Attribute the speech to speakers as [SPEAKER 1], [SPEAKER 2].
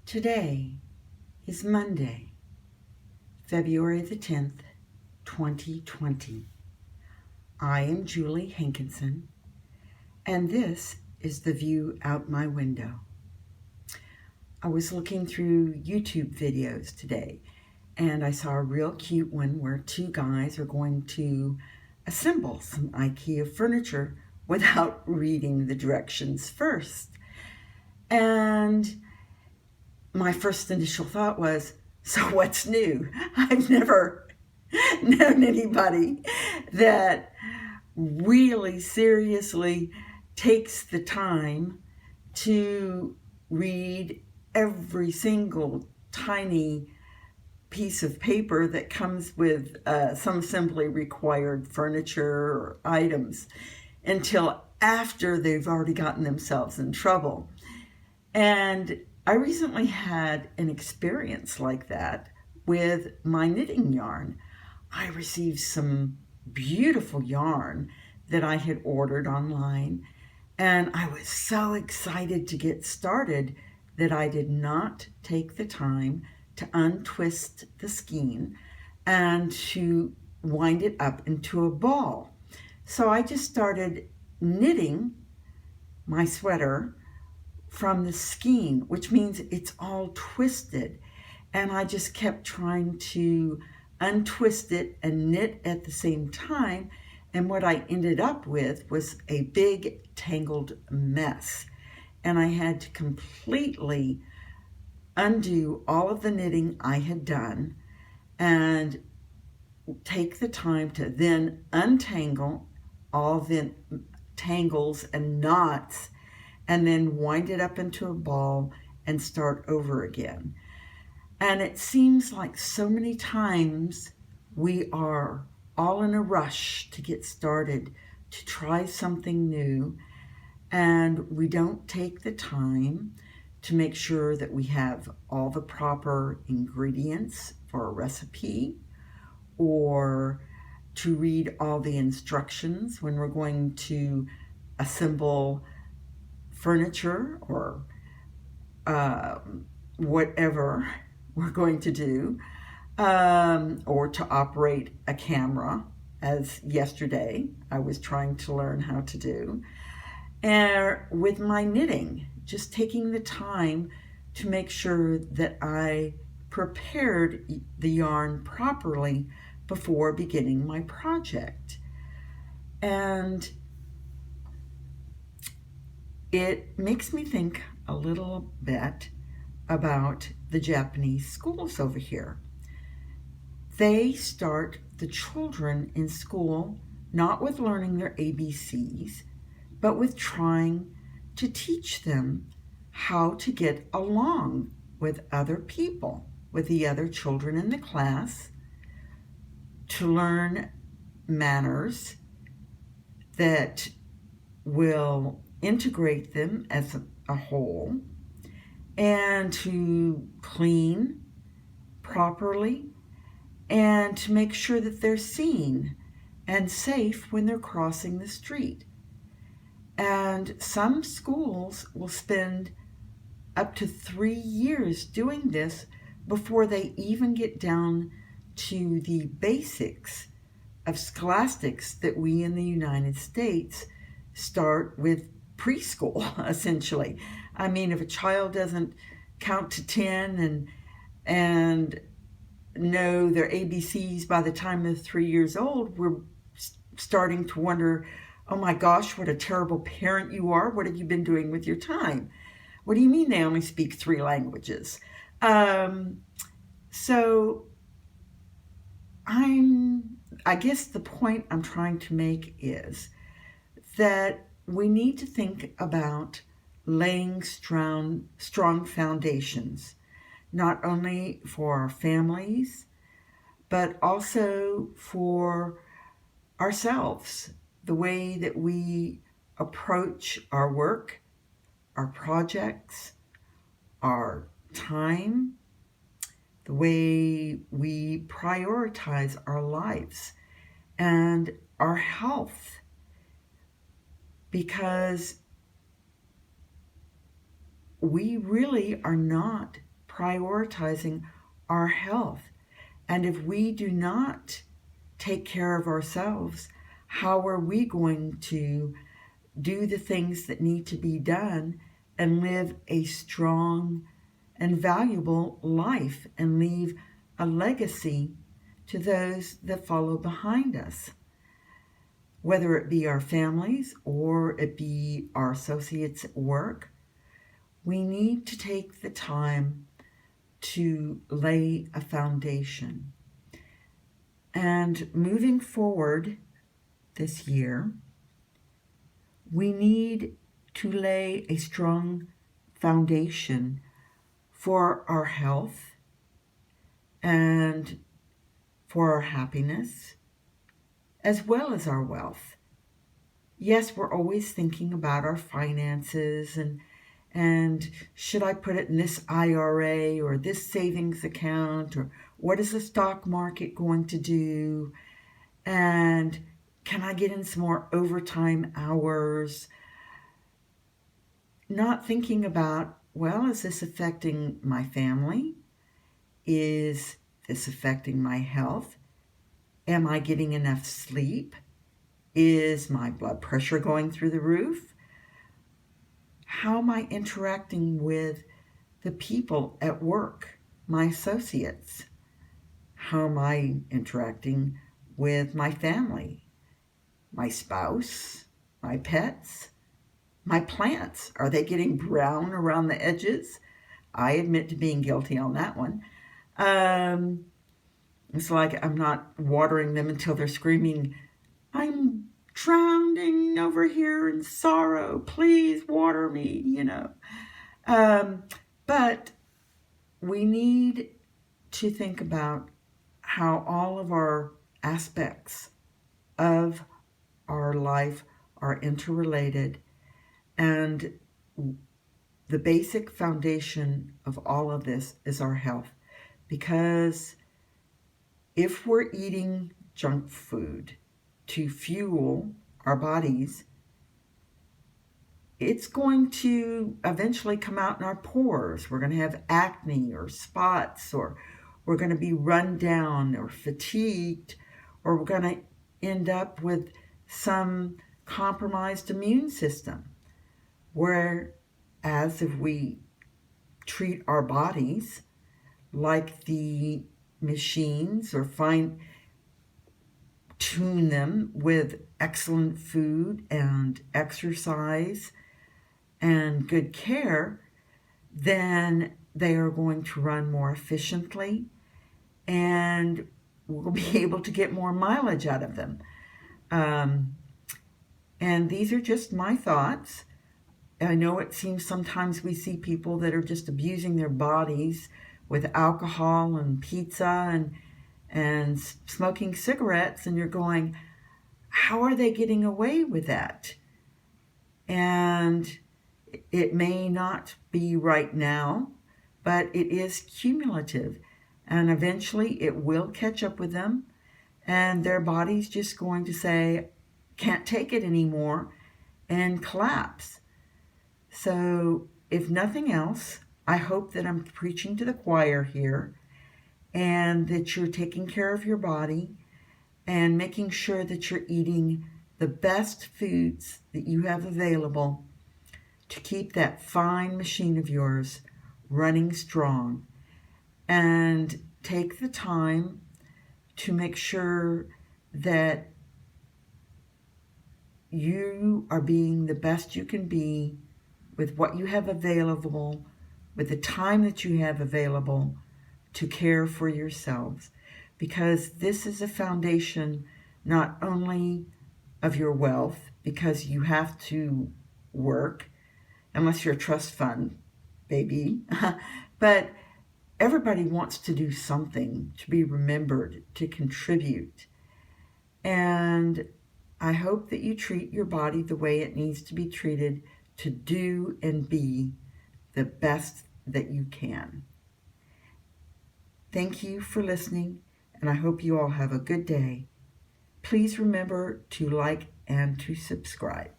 [SPEAKER 1] Today is Monday, February the 10th, 2020. I am Julie Hankinson, and this is the view out my window. I was looking through YouTube videos today, and I saw a real cute one where two guys are going to assemble some IKEA furniture without reading the directions first. And my first initial thought was, so what's new? I've never known anybody that really seriously takes the time to read every single tiny piece of paper that comes with some simply required furniture or items until after they've already gotten themselves in trouble. And I recently had an experience like that with my knitting yarn. I received some beautiful yarn that I had ordered online, and I was so excited to get started that I did not take the time to untwist the skein and to wind it up into a ball. So I just started knitting my sweater from the skein, which means it's all twisted. And I just kept trying to untwist it and knit at the same time. And what I ended up with was a big tangled mess. And I had to completely undo all of the knitting I had done and take the time to then untangle all the tangles and knots and then wind it up into a ball and start over again. And it seems like so many times we are all in a rush to get started, to try something new, and we don't take the time to make sure that we have all the proper ingredients for a recipe, or to read all the instructions when we're going to assemble furniture or whatever we're going to do, or to operate a camera, as yesterday I was trying to learn how to do. And with my knitting, just taking the time to make sure that I prepared the yarn properly before beginning my project. And it makes me think a little bit about the Japanese schools over here. They start the children in school not with learning their ABCs, but with trying to teach them how to get along with other people, with the other children in the class, to learn manners that will integrate them as a whole, and to clean properly, and to make sure that they're seen and safe when they're crossing the street. And some schools will spend up to 3 years doing this before they even get down to the basics of scholastics that we in the United States start with preschool, essentially. I mean, if a child doesn't count to 10 and know their ABCs by the time they're 3 years old, we're starting to wonder, oh my gosh, what a terrible parent you are. What have you been doing with your time? What do you mean they only speak 3 languages? So I guess the point I'm trying to make is that we need to think about laying strong foundations, not only for our families, but also for ourselves, the way that we approach our work, our projects, our time, the way we prioritize our lives and our health. Because we really are not prioritizing our health. And if we do not take care of ourselves, how are we going to do the things that need to be done and live a strong and valuable life and leave a legacy to those that follow behind us? Whether it be our families or it be our associates at work, we need to take the time to lay a foundation. And moving forward this year, we need to lay a strong foundation for our health and for our happiness, as well as our wealth. Yes, we're always thinking about our finances and should I put it in this IRA or this savings account, or what is the stock market going to do, and can I get in some more overtime hours? Not thinking about, well, is this affecting my family? Is this affecting my health? Am I getting enough sleep? Is my blood pressure going through the roof? How am I interacting with the people at work, my associates? How am I interacting with my family, my spouse, my pets, my plants? Are they getting brown around the edges? I admit to being guilty on that one. It's like I'm not watering them until they're screaming, I'm drowning over here in sorrow, please water me, But we need to think about how all of our aspects of our life are interrelated, and the basic foundation of all of this is our health. Because if we're eating junk food to fuel our bodies, it's going to eventually come out in our pores. We're going to have acne or spots, or we're going to be run down or fatigued, or we're going to end up with some compromised immune system. Whereas if we treat our bodies like the machines, or tune them with excellent food and exercise and good care, then they are going to run more efficiently and we'll be able to get more mileage out of them. And these are just my thoughts. I know it seems sometimes we see people that are just abusing their bodies with alcohol and pizza and smoking cigarettes, and you're going, how are they getting away with that? And it may not be right now, but it is cumulative, and eventually it will catch up with them, and their body's just going to say, can't take it anymore, and collapse. So if nothing else, I hope that I'm preaching to the choir here, and that you're taking care of your body and making sure that you're eating the best foods that you have available to keep that fine machine of yours running strong. And take the time to make sure that you are being the best you can be with what you have available, with the time that you have available to care for yourselves. Because this is a foundation not only of your wealth, because you have to work, unless you're a trust fund, baby, but everybody wants to do something, to be remembered, to contribute. And I hope that you treat your body the way it needs to be treated, to do and be the best that you can. Thank you for listening, and I hope you all have a good day. Please remember to like and to subscribe.